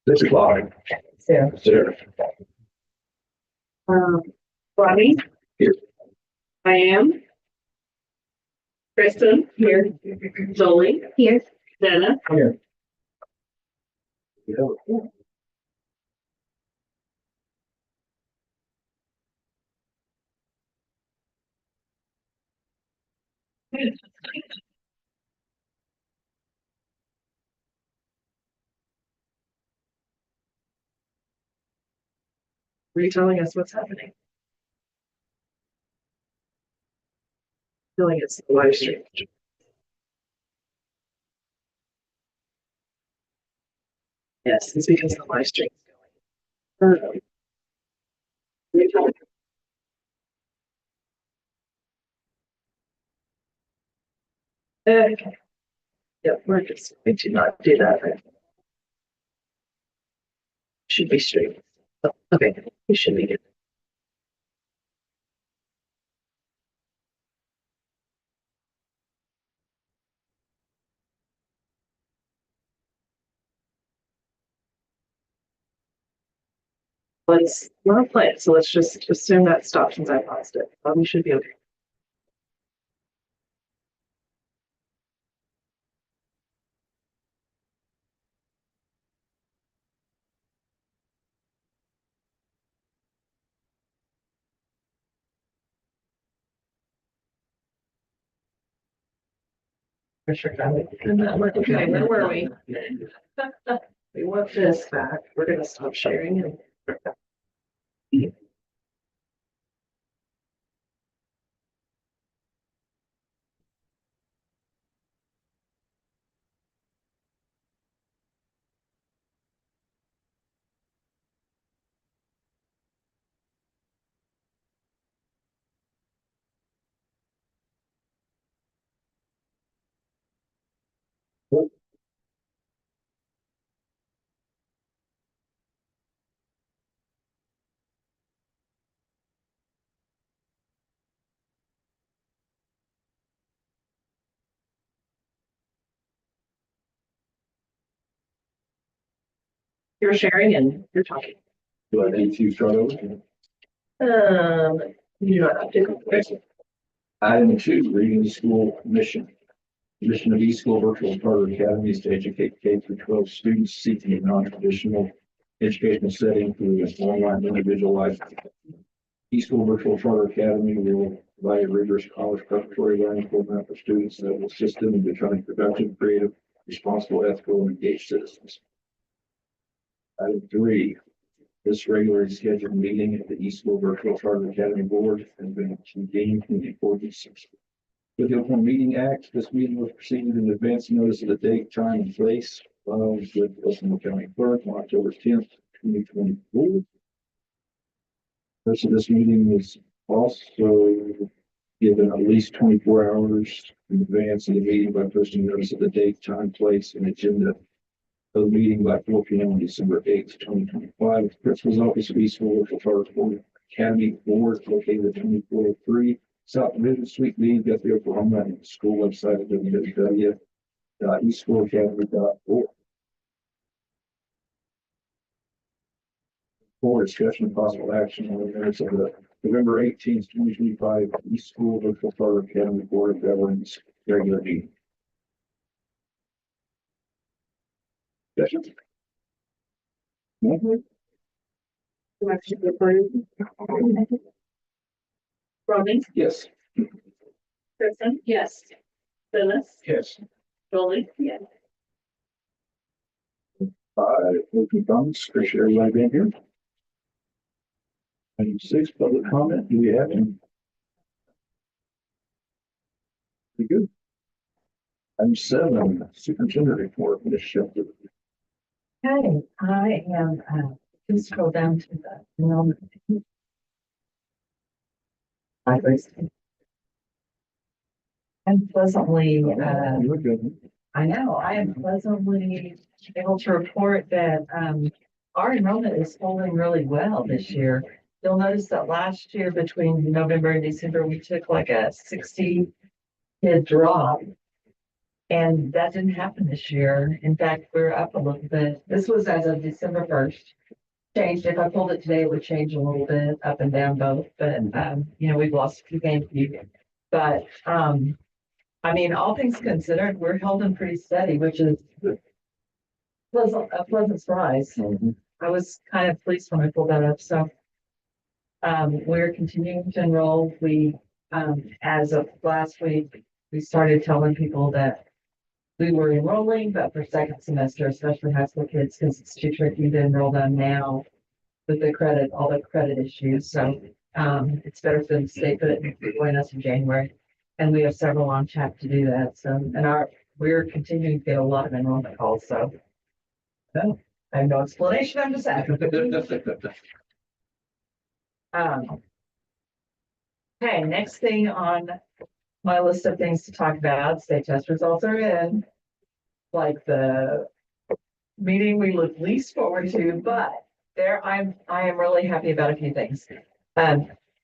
This clock. Sarah. Sarah. Bonnie. Here. I am. Kristen. Here. Jolie. Here. Dana. Here. Were you telling us what's happening? Feeling it's the live stream. Yes, it's because the live stream is going. Were you telling- Okay. Yep, we're just going to not do that. Should be straight. Oh, okay, we should be good. Let's not play it, so let's just assume that stopped since I paused it. We should be okay. For sure. Okay, where were we? We want this back. We're gonna stop sharing and. You're sharing and you're talking. Do I need to start over? You do not have to. Item 2, reading the school mission. The mission of eSchool Virtual Charter Academy is to educate K through 12 students seeking a non-traditional educational setting through an online individualized. eSchool Virtual Charter Academy will provide a rigorous college preparatory learning program for students that will assist them in becoming productive, creative, responsible, ethical, and engaged citizens. Item 3, this regularly scheduled meeting of the eSchool Virtual Charter Academy Board has been convened in accordance with the Open Meeting Act. This meeting was preceded in advance notice of the date, time, and place, filed with Oklahoma County Clerk on October 10th, 2024. Rest of this meeting was also given at least 24 hours in advance of the meeting by posting notice of the date, time, place, and agenda of the meeting by 4 p.m. on December 8th, 2025. The Principal's Office of eSchool Virtual Charter Academy Board located at 2403 South Division Suite B, Guthrie, Oklahoma, and the school website at www.eSchoolAcademy.org. For discussion and possible action on the minutes of the November 18th, 2025 eSchool Virtual Charter Academy Board of Governors regular meeting. Discussion? Robin. Yes. Kristen. Yes. Phyllis. Yes. Jolie. Yes. Open comments, appreciate everybody being here. Item 6, public comment. Do we have any? Be good. Item 7, superintendent report. Ms. Shelter. Okay, I am, please scroll down to the enrollment. I'm pleasantly, You're good. I know, I am pleasantly able to report that, our enrollment is holding really well this year. You'll notice that last year between November and December, we took like a 60 kid drop. And that didn't happen this year. In fact, we're up a little bit. This was as of December 1st. Changed. If I pulled it today, it would change a little bit up and down both, but, we've lost a few games. But, I mean, all things considered, we're holding pretty steady, which is a pleasant surprise. I was kind of pleased when I pulled that up, so. We're continuing to enroll. We, as of last week, we started telling people that we were enrolling, but for second semester, especially high school kids, because it's too tricky to enroll them now with the credit, all the credit issues. So, it's better for them to stay put and join us in January. And we have several on track to do that. So, we're continuing to get a lot of enrollment calls, so. I have no explanation, I'm just asking. Okay, next thing on my list of things to talk about, state test results are in. Like the meeting we look least forward to, but I am really happy about a few things.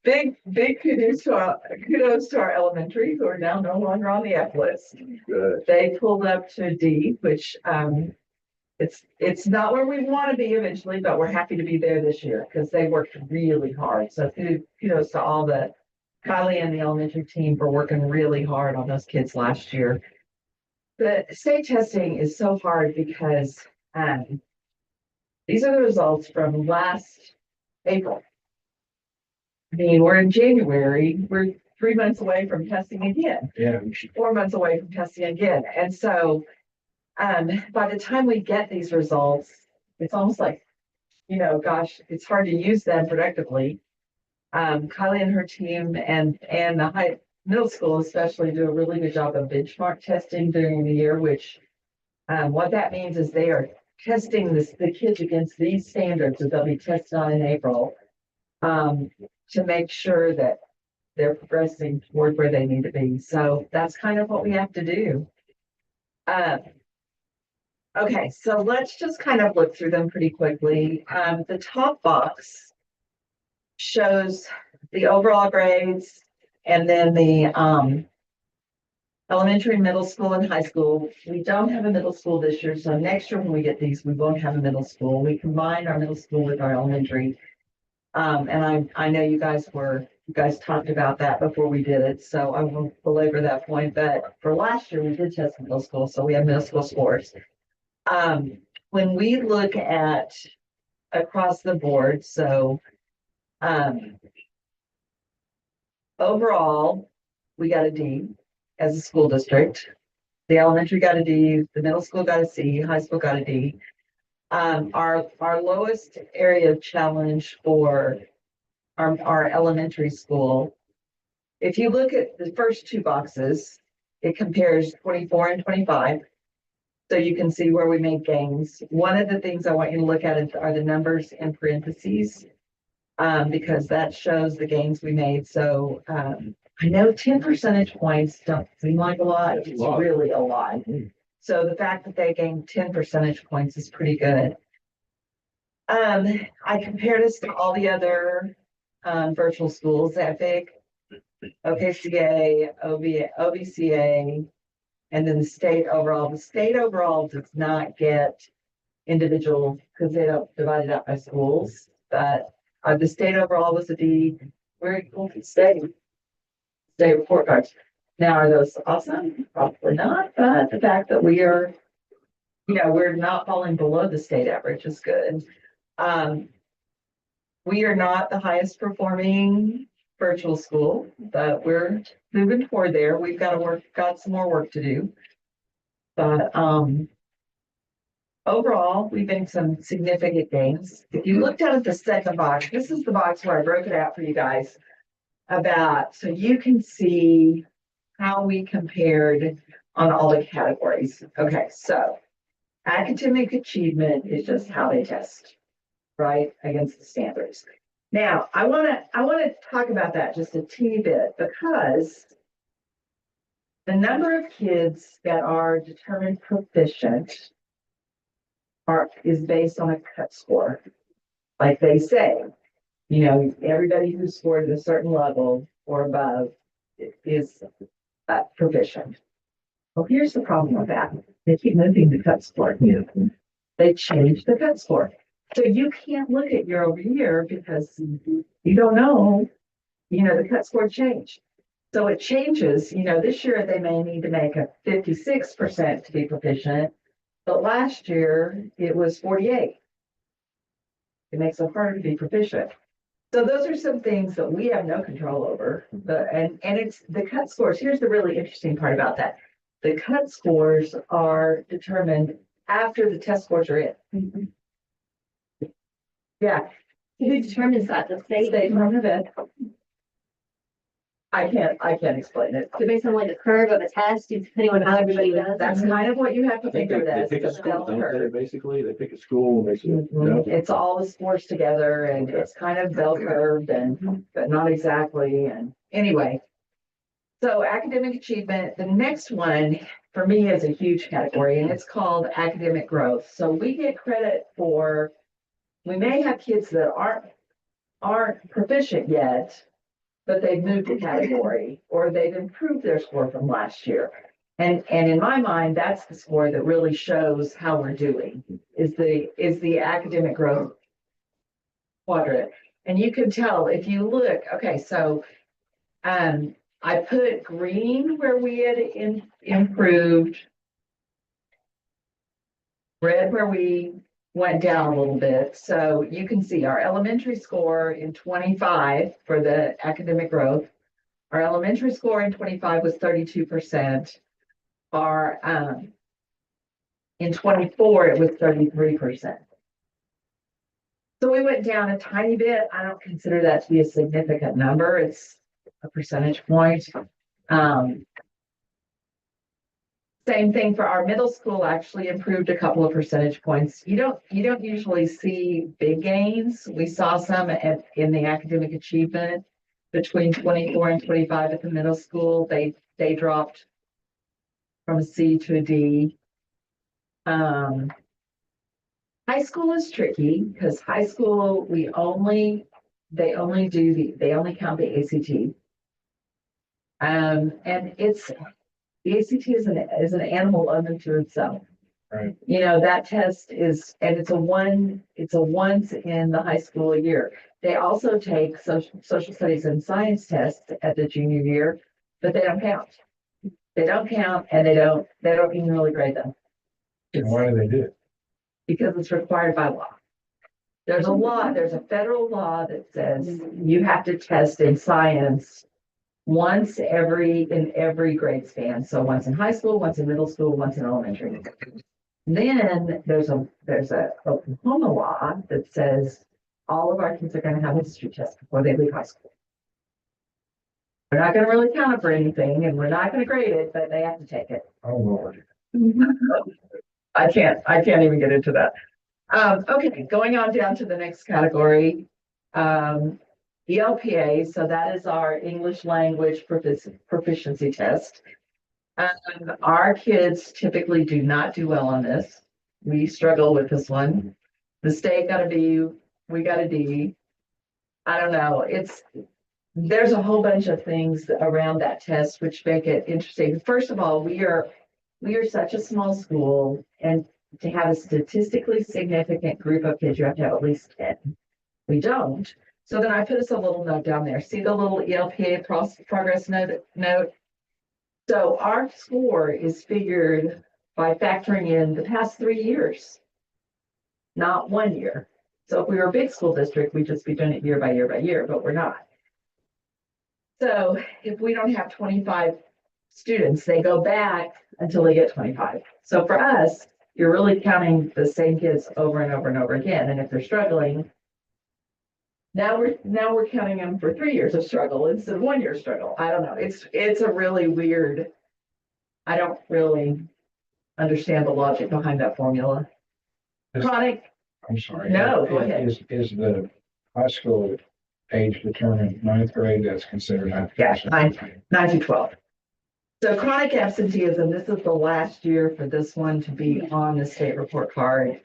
Big kudos to our elementary, who are now no longer on the F list. Good. They pulled up to D, which, it's not where we want to be eventually, but we're happy to be there this year because they worked really hard. So kudos to all the Kylie and the elementary team for working really hard on those kids last year. The state testing is so hard because these are the results from last April. I mean, we're in January, we're 3 months away from testing again. Yeah, we should. 4 months away from testing again. And so by the time we get these results, it's almost like, gosh, it's hard to use them productively. Kylie and her team and the middle school especially do a really good job of benchmark testing during the year, which what that means is they are testing the kids against these standards that they'll be tested on in April to make sure that they're progressing toward where they need to be. So that's kind of what we have to do. Okay, so let's just kind of look through them pretty quickly. The top box shows the overall grades and then the elementary, middle school, and high school. We don't have a middle school this year, so next year when we get these, we won't have a middle school. We combined our middle school with our elementary. And I know you guys talked about that before we did it, so I won't belabor that point. But for last year, we did test middle school, so we have middle school scores. When we look at across the board, so overall, we got a D as a school district. The elementary got a D, the middle school got a C, high school got a D. Our lowest area of challenge for our elementary school, if you look at the first two boxes, it compares 24 and 25. So you can see where we made gains. One of the things I want you to look at are the numbers in parentheses, because that shows the gains we made. So I know 10 percentage points don't seem like a lot. It's really a lot. So the fact that they gained 10 percentage points is pretty good. I compared us to all the other virtual schools, Epic, OKCA, OVCA, and then the state overall. The state overall does not get individual because they don't divide it up by schools. But the state overall was a D. We're equal to state report cards. Now, are those awesome? Probably not. But the fact that we are, we're not falling below the state average is good. We are not the highest performing virtual school, but we're moving toward there. We've got some more work to do. But overall, we've made some significant gains. If you look down at the second box, this is the box where I broke it out for you guys so you can see how we compared on all the categories. Okay, so academic achievement is just how they test, right, against the standards. Now, I want to talk about that just a teeny bit because the number of kids that are determined proficient is based on a cut score. Like they say, everybody who scored at a certain level or above is proficient. Well, here's the problem with that. They keep moving the cut score. They changed the cut score. So you can't look at year over year because you don't know, the cut score changed. So it changes, this year they may need to make a 56% to be proficient, but last year it was 48. It makes it harder to be proficient. So those are some things that we have no control over. And it's the cut scores. Here's the really interesting part about that. The cut scores are determined after the test scores are in. Yeah, Who determines that? The state? state Department of Ed. I can't explain it. So based on like the curve of a test, depending on how everybody does. That's kind of what you have to I think think of they it pick a as. the school, bell don't they, curve. basically? They pick a school and they say, no. It's all the sports together and it's kind of bell curved but not exactly. And anyway. So academic achievement, the next one for me is a huge category and it's called academic growth. So we get credit for, we may have kids that aren't proficient yet, but they've moved a category or they've improved their score from last year. And in my mind, that's the score that really shows how we're doing is the academic growth quadrant. And you can tell if you look, okay, so I put green where we had improved, red where we went down a little bit. So you can see our elementary score in 25 for the academic growth. Our elementary score in 25 was 32%. Our in 24, it was 33%. So we went down a tiny bit. I don't consider that to be a significant number. It's a percentage point. Same thing for our middle school, actually improved a couple of percentage points. You don't usually see big gains. We saw some in the academic achievement between 24 and 25 at the middle school. They dropped from a C to a D. High school is tricky because high school, they only count the ACT. And the ACT is an animal unto itself. Right. That test is, and it's a once in the high school year. They also take social studies and science tests at the junior year, but they don't count. They don't count and they don't even really grade them. And why do they do it? Because it's required by law. There's a federal law that says you have to test in science once in every grade span. So once in high school, once in middle school, once in elementary. Then there's a Oklahoma law that says all of our kids are going to have a history test before they leave high school. We're not going to really count it for anything and we're not going to grade it, but they have to take it. Oh, Lord. I can't even get into that. Okay, going on down to the next category. ELPA, so that is our English language proficiency test. Our kids typically do not do well on this. We struggle with this one. The state got a B, we got a D. I don't know. There's a whole bunch of things around that test which make it interesting. First of all, we are such a small school, and to have a statistically significant group of kids, you have to have at least 10. We don't. So then I put us a little note down there. See the little ELPA progress note? So our score is figured by factoring in the past 3 years, not 1 year. So if we were a big school district, we'd just be doing it year by year by year, but we're not. So if we don't have 25 students, they go back until they get 25. So for us, you're really counting the same kids over and over and over again. And if they're struggling, now we're counting them for 3 years of struggle instead of 1 year struggle. I don't know. It's a really weird. I don't really understand the logic behind that formula. Chronic. I'm sorry. No, go ahead. Is the high school age determined 9th grade? That's considered. Yeah, 9 to 12. So chronic absenteeism, this is the last year for this one to be on the state report card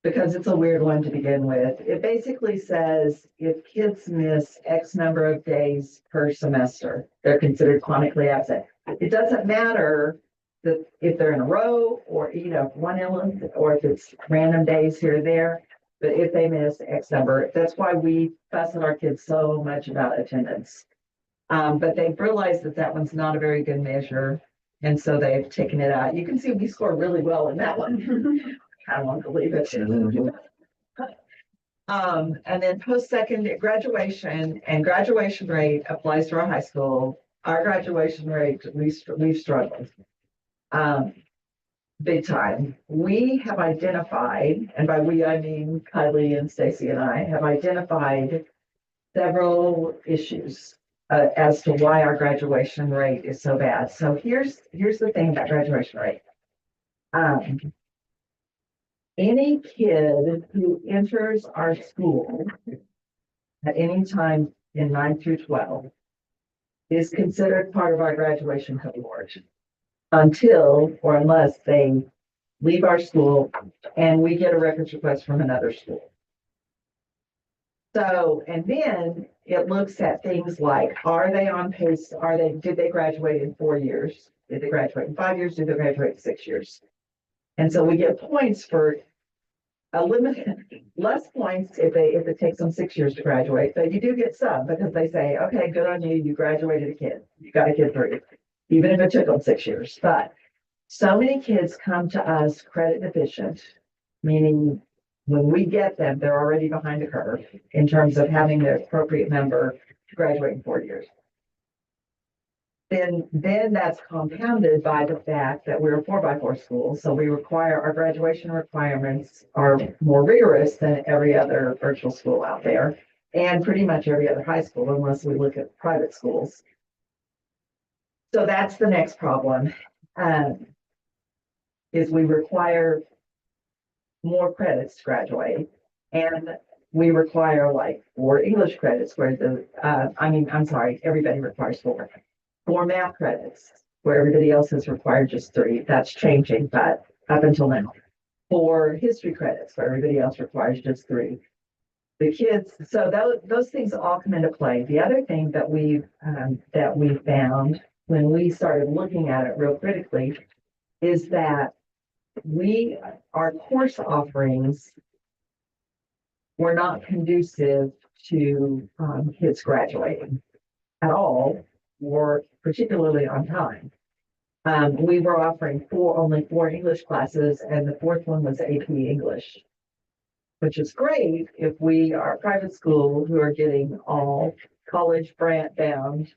because it's a weird one to begin with. It basically says if kids miss X number of days per semester, they're considered chronically absent. It doesn't matter that if they're in a row or, one element, or if it's random days here or there. But if they miss X number, that's why we fuss at our kids so much about attendance. But they've realized that that one's not a very good measure. And so they've taken it out. You can see we score really well in that one. I won't believe it. And then post-secondary graduation and graduation rate applies to our high school. Our graduation rate, we've struggled. Big time. We have identified, and by we, I mean Kylie and Stacy and I have identified several issues as to why our graduation rate is so bad. So here's the thing about graduation rate. Any kid who enters our school at any time in 9 through 12 is considered part of our graduation cohort until or unless they leave our school and we get a records request from another school. So, and then it looks at things like, are they on pace? Did they graduate in 4 years? Did they graduate in 5 years? Did they graduate in 6 years? And so we get points for a limited, less points if it takes them 6 years to graduate, but you do get some because they say, okay, good on you. You graduated a kid. You got a kid through, even if it took them 6 years. But so many kids come to us credit deficient, meaning when we get them, they're already behind the curve in terms of having the appropriate number to graduate in 4 years. Then that's compounded by the fact that we're a 4x4 school. So our graduation requirements are more rigorous than every other virtual school out there and pretty much every other high school, unless we look at private schools. So that's the next problem, is we require more credits to graduate, and we require like 4 English credits where everybody requires 4 math credits where everybody else has required just 3. That's changing, but up until now, 4 history credits where everybody else requires just 3. The kids, so those things all come into play. The other thing that we found when we started looking at it real critically is that our course offerings were not conducive to kids graduating at all, or particularly on time. We were offering only 4 English classes, and the 4th one was AP English, which is great if we are a private school who are getting all college bound,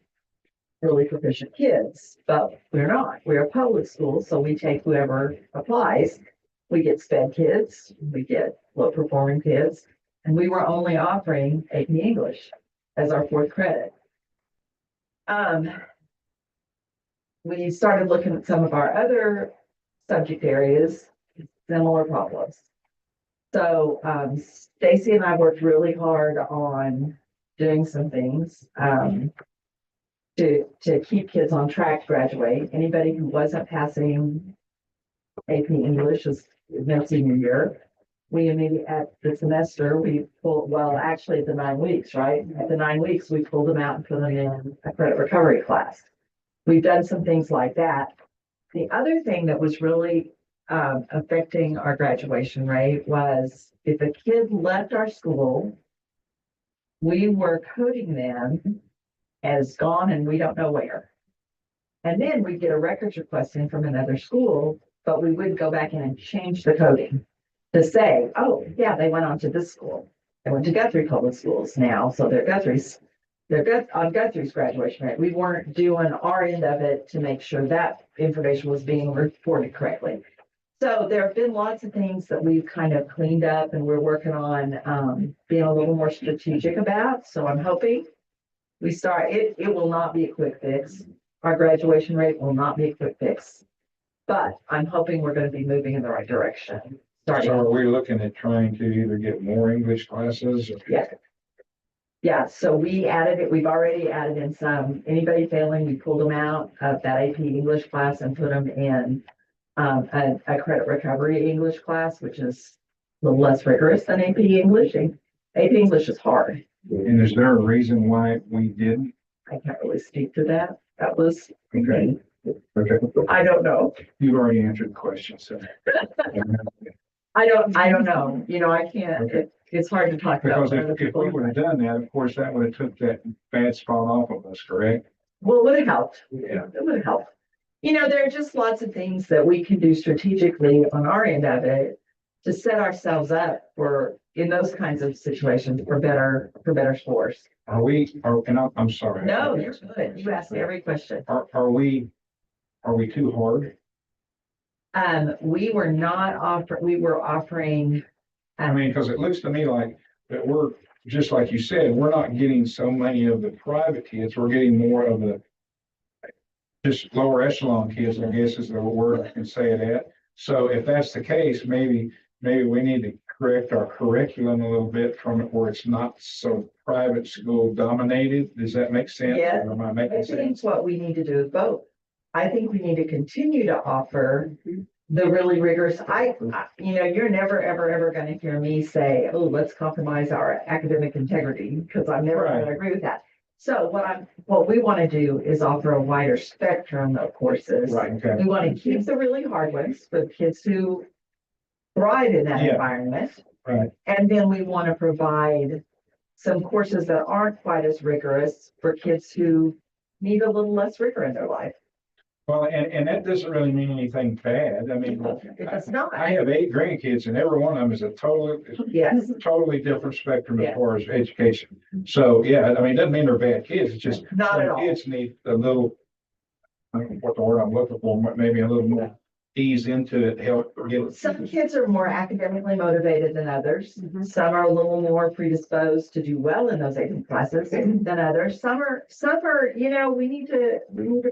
really proficient kids, but we're not. We're a public school, so we take whoever applies. We get SPED kids, we get low performing kids, and we were only offering AP English as our 4th credit. We started looking at some of our other subject areas, similar problems. So Stacy and I worked really hard on doing some things to keep kids on track to graduate. Anybody who wasn't passing AP English is their senior year. We immediately at the semester, actually at the 9 weeks, right? At the 9 weeks, we pulled them out and put them in a credit recovery class. We've done some things like that. The other thing that was really affecting our graduation rate was if a kid left our school, we were coding them as gone and we don't know where. And then we get a records request in from another school, but we would go back in and change the coding to say, oh, yeah, they went on to this school. They went to Guthrie Public Schools now, so they're on Guthrie's graduation rate. We weren't doing our end of it to make sure that information was being reported correctly. So there have been lots of things that we've kind of cleaned up and we're working on being a little more strategic about. So I'm hoping it will not be a quick fix. Our graduation rate will not be a quick fix, but I'm hoping we're going to be moving in the right direction. So are we looking at trying to either get more English classes? Yeah, so we added it. We've already added in some. Anybody failing, we pulled them out of that AP English class and put them in a credit recovery English class, which is a little less rigorous than AP English. AP English is hard. And is there a reason why we didn't? I can't really speak to that. That was Okay. Okay, I don't know. you've already answered the question, so. I don't know. You know, I can't, Okay. it's hard to talk about. Because what other if we people- would have done that, of course, that would have took that bad spot off of us, correct? Well, it would have helped. Yeah. It would have helped. You know, there are just lots of things that we can do strategically on our end of it to set ourselves up for, in those kinds of situations, for better scores. I'm sorry. No, you're good. You asked every question. Are we too hard? We were not we were offering, I mean, because it looks to me like that we're, just like you said, we're not getting so many of the private kids, we're getting more of the just lower echelon kids, I guess is the word I can say it at. So if that's the case, maybe we need to correct our curriculum a little bit from it where it's not so private school dominated. Does that make sense? Yeah. Or am I I making think sense? what we need to do is both. I think we need to continue to offer the really rigorous, you know, you're never, ever gonna hear me say, oh, let's compromise our academic integrity, because I'm never Right. gonna agree with that. So what we want to do is offer a wider spectrum of courses. Right, okay. We want to keep the really hard ones for the kids who thrive in that Yeah. environment. Right. And then we want to provide some courses that aren't quite as rigorous for kids who need a little less rigor in their life. Well, and that doesn't really mean anything bad. I mean, It's not. I have 8 grandkids and every one of them is a Yes, totally different spectrum as Yeah. far as education. So, yeah, I mean, it doesn't mean they're bad kids. It's just not at some all. kids need a little, I don't know what the word I'm looking for, but maybe a little more ease into it, help get. Some kids are more academically motivated than others. Mhm. Some are a little more predisposed to do well in those AP classes than others. Some are, you know, we need to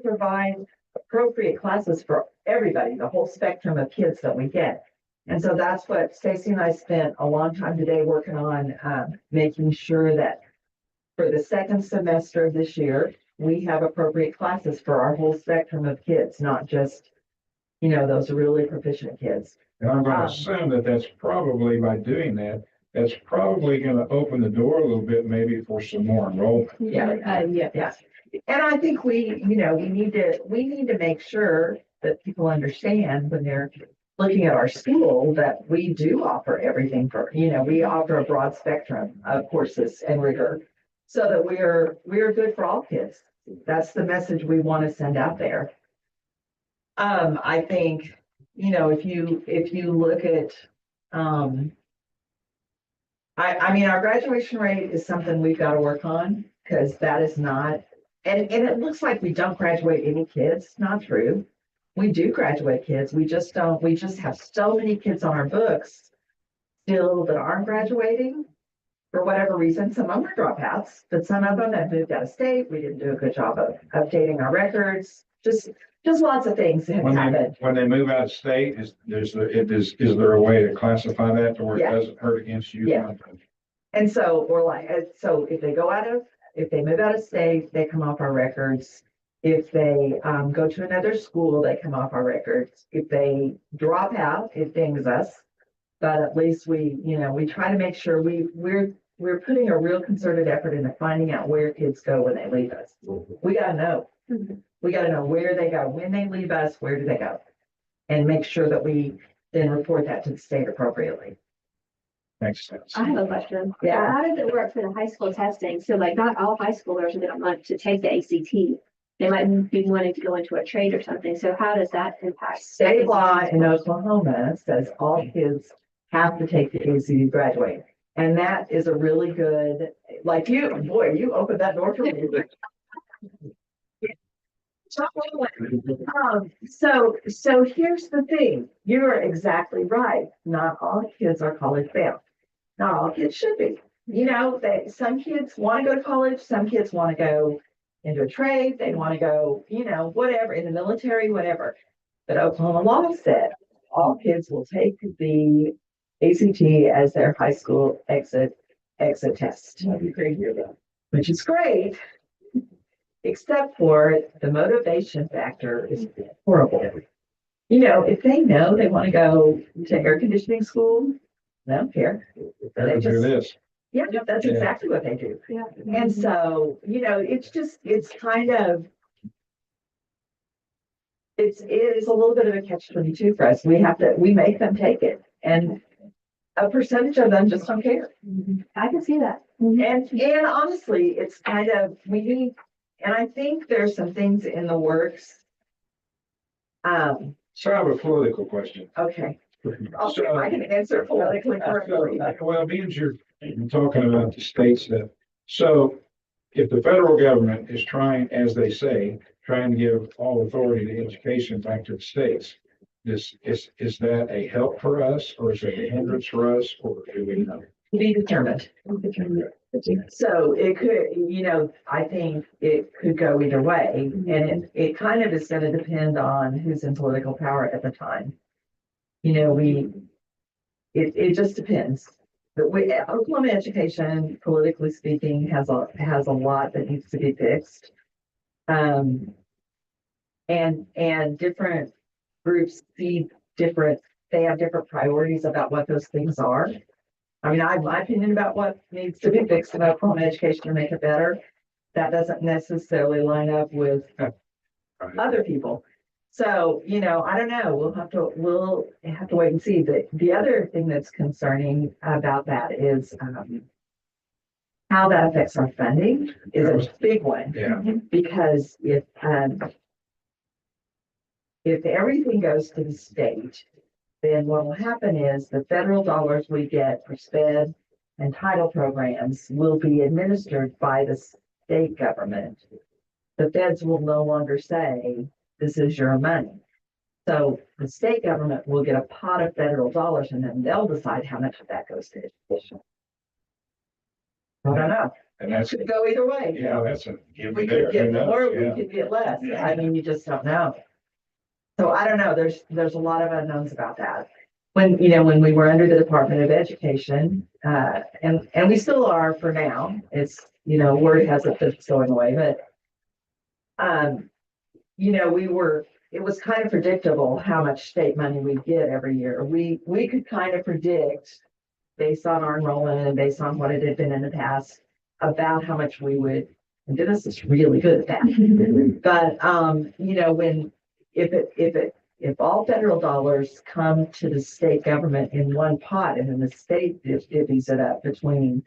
provide appropriate classes for everybody, the whole spectrum of kids that we get. And so that's what Stacy and I spent a long time today working on, making sure that for the second semester of this year, we have appropriate classes for our whole spectrum of kids, not just, you know, those really proficient kids. And I'm going to assume that that's probably by doing that, that's probably going to open the door a little bit, maybe for some more enrollment. Yeah. And I think we need to make sure that people understand when they're looking at our school that we do offer everything we offer a broad spectrum of courses and rigor so that we are good for all kids. That's the message we want to send out there. I think, if you look at, I mean, our graduation rate is something we've got to work on because that is not, and it looks like we don't graduate any kids. Not true. We do graduate kids. We just have so many kids on our books still that aren't graduating for whatever reason. Some of them are dropouts, but some of them have moved out of state. We didn't do a good job of updating our records. Just lots of things have happened. When they move out of state, is there a way to classify that to where it Yeah. doesn't hurt against you? Yeah. And so if they move out of state, they come off our records. If they go to another school, they come off our records. If they drop out, it dings us. But at least we try to make sure we're putting a real concerted effort into finding out where kids go when they leave us. We gotta know. We gotta know where they go. When they leave us, where do they go? And make sure that we then report that to the state appropriately. Makes sense. I have a question. Yeah. How does it work for the high school testing? So like not all high schoolers are gonna want to take the ACT. They might be wanting to go into a trade or something. So how does that impact? State law in Oklahoma says all kids have to take the ACT to graduate. And that is a really good, like you opened that door for me. So here's the thing, you're exactly right. Not all kids are college bound. Not all kids should be. Some kids want to go to college, some kids want to go into a trade, they want to go, whatever, in the military, whatever. But Oklahoma law said all kids will take the ACT as their high school exit test. Which is great. Except for the motivation factor is horrible. If they know they want to go to air conditioning school, they don't care. Better do this. Yeah, that's Yeah. exactly what they do. Yeah. And so, it's kind of, it is a little bit of a catch-22 for us. We make them take it, and a percentage of them just don't care. I can see that. And honestly, it's kind of, we need, and I think there's some things in the works. So I have a political question. Okay, I can answer politically correctly. Well, being you're talking about the state stuff, so if the federal government is trying, as they say, trying to give all authority to education back to the states, is that a help for us, or is it a hindrance for us, or do we know? To be determined. So it could, I think it could go either way, and it kind of is gonna depend on who's in political power at the time. It just depends. But Oklahoma education, politically speaking, has a lot that needs to be fixed. And different groups see they have different priorities about what those things are. I mean, I have my opinion about what needs to be fixed about Oklahoma education to make it better. That doesn't necessarily line up with other people. So, I don't know. We'll have to wait and see. The other thing that's concerning about that is how that affects our funding is a big one. Yeah. Because if everything goes to the state, then what will happen is the federal dollars we get for SPED and title programs will be administered by the state government. The feds will no longer say, this is your money. So the state government will get a pot of federal dollars, and then they'll decide how much of that goes to education. I don't know. And that's, Could go either way. yeah, that's a give We me there. could get Who knows? more, we Yeah. could get less. I mean, you just don't know. So I don't know. There's a lot of unknowns about that. When we were under the Department of Education, and we still are for now. It's word has it that it's going away, but it was kind of predictable how much state money we get every year. We could kind of predict based on our enrollment and based on what it had been in the past about how much we would, and Dennis is really good at that. But if all federal dollars come to the state government in one pot, and then the state divvies it up between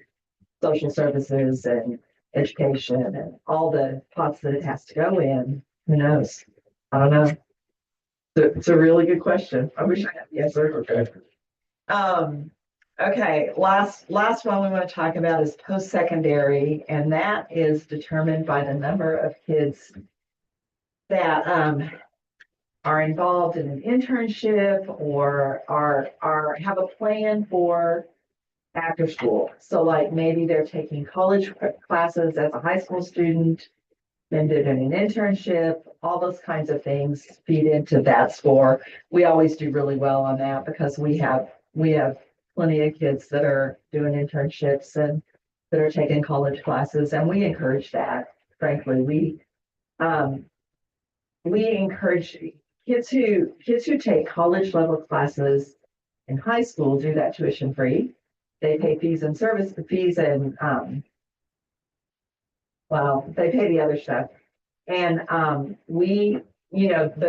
social services and education and all the pots that it has to go in, who knows? I don't know. It's a really good question. I wish I had the answer. Okay. Okay, last one we want to talk about is post-secondary, and that is determined by the number of kids that are involved in an internship or have a plan for after school. So like maybe they're taking college classes as a high school student, then did an internship, all those kinds of things feed into that score. We always do really well on that because we have plenty of kids that are doing internships and that are taking college classes, and we encourage that. Frankly, we encourage kids who take college level classes in high school do that tuition free. They pay fees and they pay the other stuff. And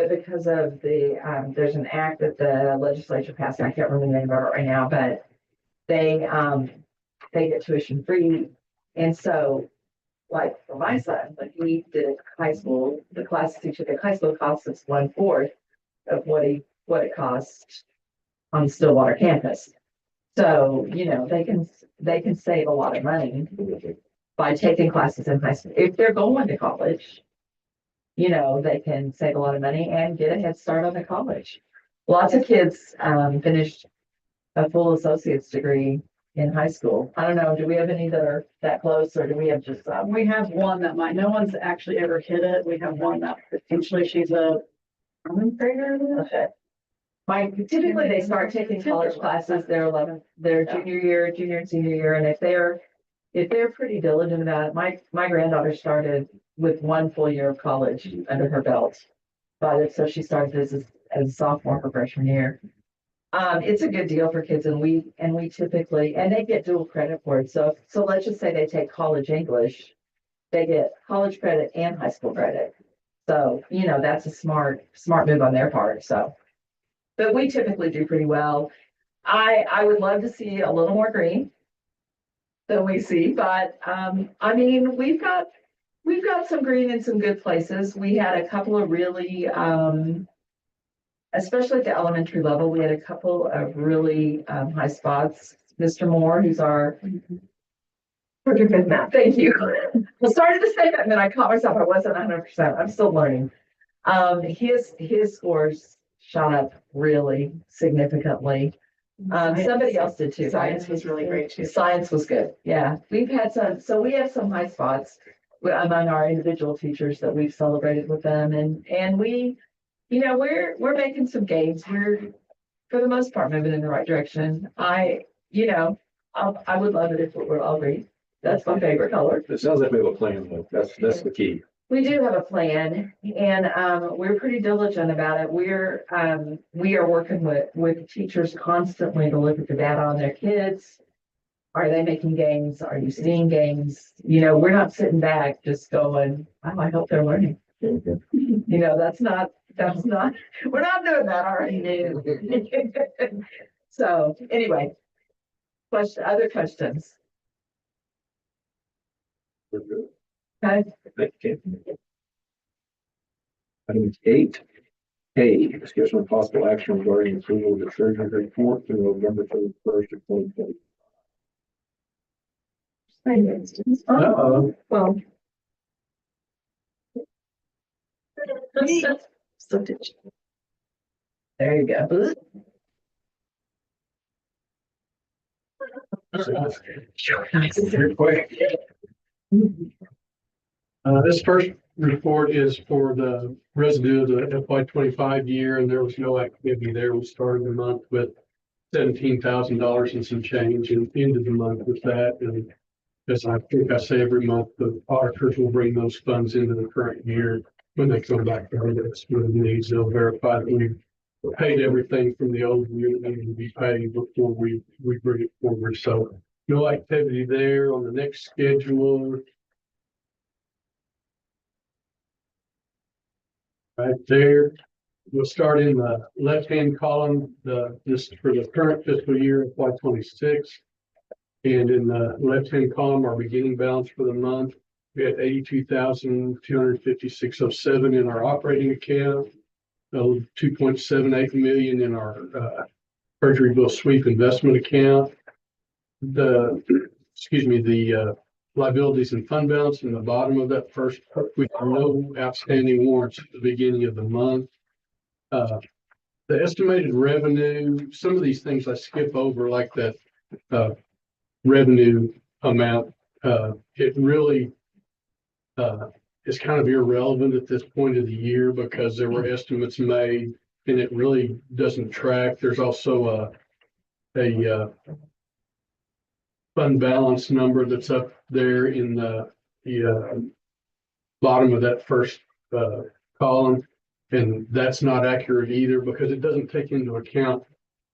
because of there's an act that the legislature passed, I can't remember the name of it right now, but they get tuition free. And so, like for my son, like he did high school, the classes he took in high school costs us 1/4 of what it costs on the Stillwater campus. So, they can save a lot of money by taking classes in high school. If they're going to college, they can save a lot of money and get a head start on the college. Lots of kids finished a full associate's degree in high school. I don't know, do we have any that are that close, or do we have just We have one that no one's actually ever hit it. We have one that potentially she's a seventh grader. okay. Typically they start taking college classes, their junior and senior year, and if they're pretty diligent about it, my granddaughter started with one full year of college under her belt. So she started as a sophomore her freshman year. It's a good deal for kids, and we typically, and they get dual credit for it. So let's just say they take college English, they get college credit and high school credit. So, that's a smart move on their part, so. But we typically do pretty well. I would love to see a little more green than we see, but, I mean, we've got some green in some good places. We had a couple of really, especially at the elementary level, we had a couple of really, high spots. Mr. Moore, who's our good math, thank you. I started to say that and then I caught myself, I wasn't 100%, I'm still learning. His scores shot up really significantly. Somebody else did too. Science was really great too. Science was good, yeah. We have some high spots among our individual teachers that we've celebrated with them and we, we're making some gains. We're, for the most part, moving in the right direction. I would love it if it were all green. That's my favorite color. It sounds like we have a plan, though. That's the key. We do have a plan and we're pretty diligent about it. We are working with teachers constantly to look at the data on their kids. Are they making gains? Are you seeing gains? We're not sitting back just going, oh, I hope they're learning. That's not, we're not doing that already. So anyway, other questions? We're good. Okay. Thank you. Item 8A, discussion of possible action regarding approval of the treasurer's report through November 31st of 2020. Well. There you go. Very quick. This first report is for the residue of the FY 25 year, and there was no activity there. We started the month with $17,000 and some change and ended the month with that. And as I think I say every month, the auditors will bring those funds into the current year when they come back to us with needs. They'll verify that we paid everything from the old year that needed to be paid before we bring it forward. So no activity there. On the next schedule, right there, we'll start in the left-hand column, this for the current fiscal year, FY 26. And in the left-hand column, our beginning balance for the month, we had 82,256.07 in our operating account, 2.78 million in our treasury bill sweep investment account. The liabilities and fund balance in the bottom of that first, we have no outstanding warrants at the beginning of the month. The estimated revenue, some of these things I skip over, like that revenue amount, it really is kind of irrelevant at this point of the year because there were estimates made and it really doesn't track. There's also a fund balance number that's up there in the bottom of that first column. And that's not accurate either because it doesn't take into account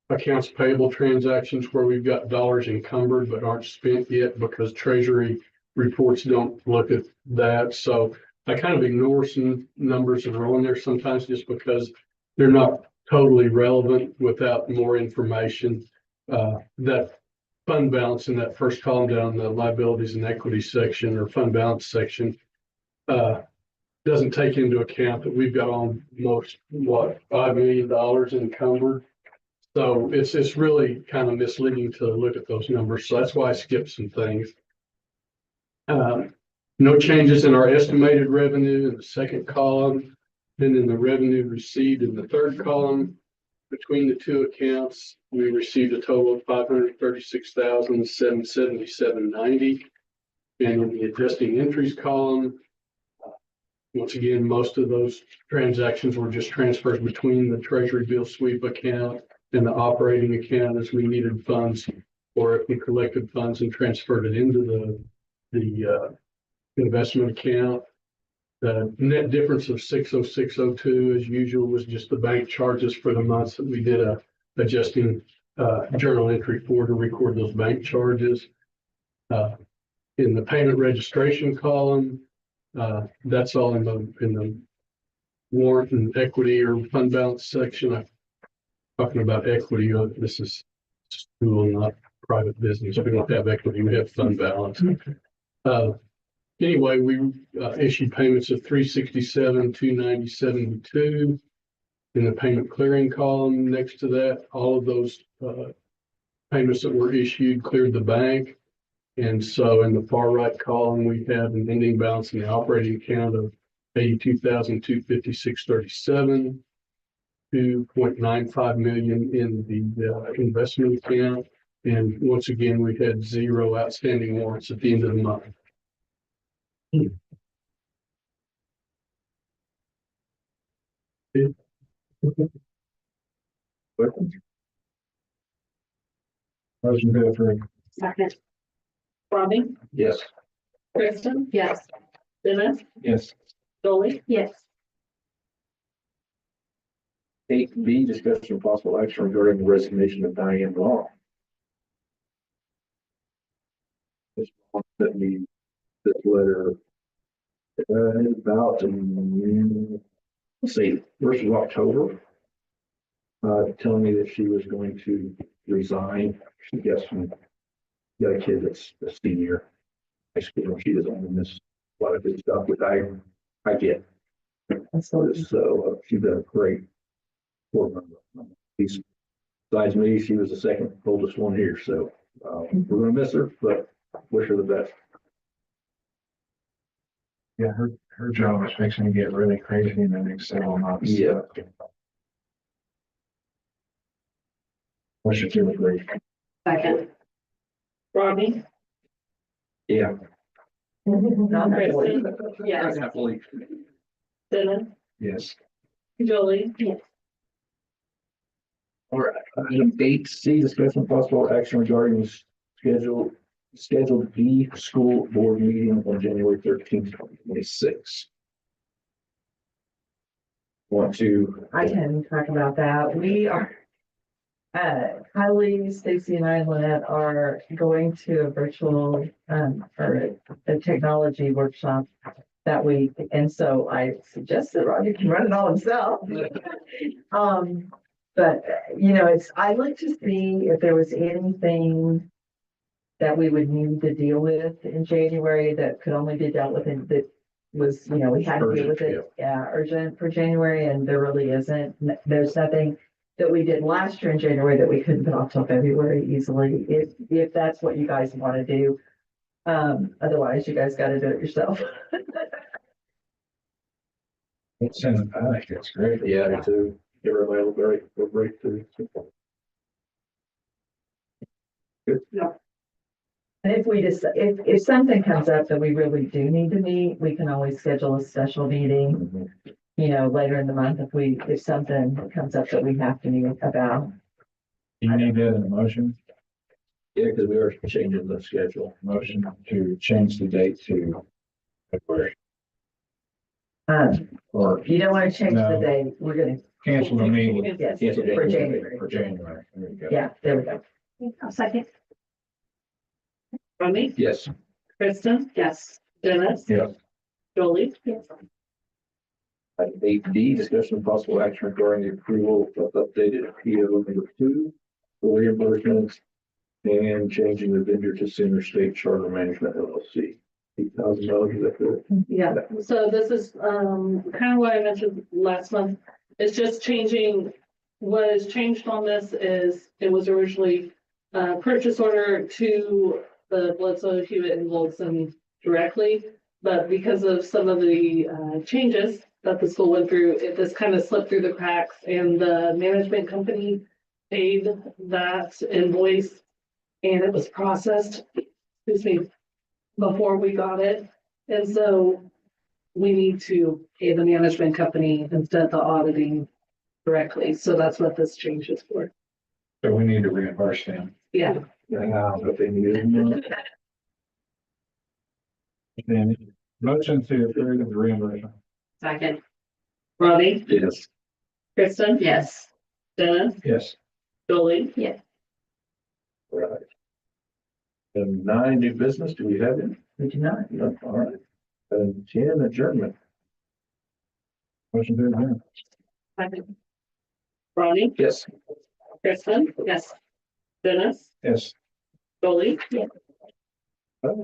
accounts payable transactions where we've got dollars encumbered but aren't spent yet because Treasury reports don't look at that. So I kind of ignore some numbers that are on there sometimes just because they're not totally relevant without more information. That fund balance in that first column down the liabilities and equity section or fund balance section doesn't take into account that we've got almost $5 million encumbered. So it's really kind of misleading to look at those numbers. So that's why I skipped some things. No changes in our estimated revenue in the second column. Then in the revenue received in the third column, between the two accounts, we received a total of $536,777.90. And in the adjusting entries column, once again, most of those transactions were just transfers between the Treasury bill sweep account and the operating account as we needed funds, or if we collected funds and transferred it into the investment account. The net difference of 60602 as usual was just the bank charges for the months that we did a adjusting journal entry for to record those bank charges. In the payment registration column, that's all in the warrant and equity or fund balance section. I'm talking about equity. This is school, not private business. We don't have equity, we have fund balance. Anyway, we issued payments of 367, 290.72 in the payment clearing column. Next to that, all of those payments that were issued cleared the bank. And so in the far right column, we have an ending balance in the operating account of 82,256.37, 2.95 million in the investment account. And once again, we had 0 outstanding warrants at the end of the month. Motion to approve. Second. Rodney, Yes. Kristen, Yes. Dennis, Yes. Dolly, Yes. 8B, discussion of possible action regarding the resignation of Diane Long. This one sent me this letter about, let's see, 1st of October, telling me that she was going to resign. She got a kid that's a senior high school. She is on this, a lot of good stuff, which I get. Absolutely. So she's been a great board member. Besides me, she was the second oldest one here, so we're gonna miss her, but wish her the best. Yeah, her job is fixing to get really crazy in the next several months. Yeah. Wish her to agree. second. Rodney, Yeah. Not really. Kristen, yes, Happily. Dennis, Yes. Dolly, Yes. All right, item 8C, discussion of possible action regarding the scheduled B school board meeting on January 13th, 2026. Want to? I can talk about that. We are, Kylie, Stacy and I, and Lynette are going to a virtual, or a technology workshop that week. And so I suggested Roger can run it all himself. But I'd like to see if there was anything that we would need to deal with in January that could only be dealt with in, that was, we had to deal with it, urgent for January, and there really isn't. There's nothing that we did last year in January that we couldn't put off till February easily, if that's what you guys want to do. Otherwise, you guys got to do it yourself. It's in the panic. It's great. Yeah, me too. Give everybody a little break too. And if we just, if something comes up that we really do need to meet, we can always schedule a special meeting, later in the month if something comes up that we have to meet about. You need that in a motion? Yeah, because we are changing the schedule. Motion to change the date to February. Or If you don't want to change the No. date, we're gonna, cancel the meeting yes, Cancel for January. for January. There you go. Yeah, there we go. I'll second. Rodney, Yes. Kristen, yes, Dennis, Yeah. Dolly, Yes. Item 8D, discussion of possible action regarding the approval of updated PO number 2 for reimbursements and changing the vendor to Center State Charter Management LLC. $8,000, is that good? yeah, so this is, kind of what I mentioned last month. It's just changing, what is changed on this is, it was originally a purchase order to the Bledsoe, Hewitt and Goldson directly. But because of some of the, changes that the school went through, this kind of slipped through the cracks, and the management company paid that invoice, and it was processed, excuse me, before we got it. And so we need to pay the management company instead of the auditing directly. So that's what this change is for. So we need to reimburse them. Yeah, If they need it. Then motion to approve the reimbursement. second. Rodney, Yes. Kristen? Yes. Dennis, Yes. Dolly? Yes. Right. And 9, new business, do we have any? We do not. No, all right. And 10, adjournment. Motion to adjourn. Second. Ronnie, Yes. Kristen, yes. Dennis, Yes. Dolly. You bet.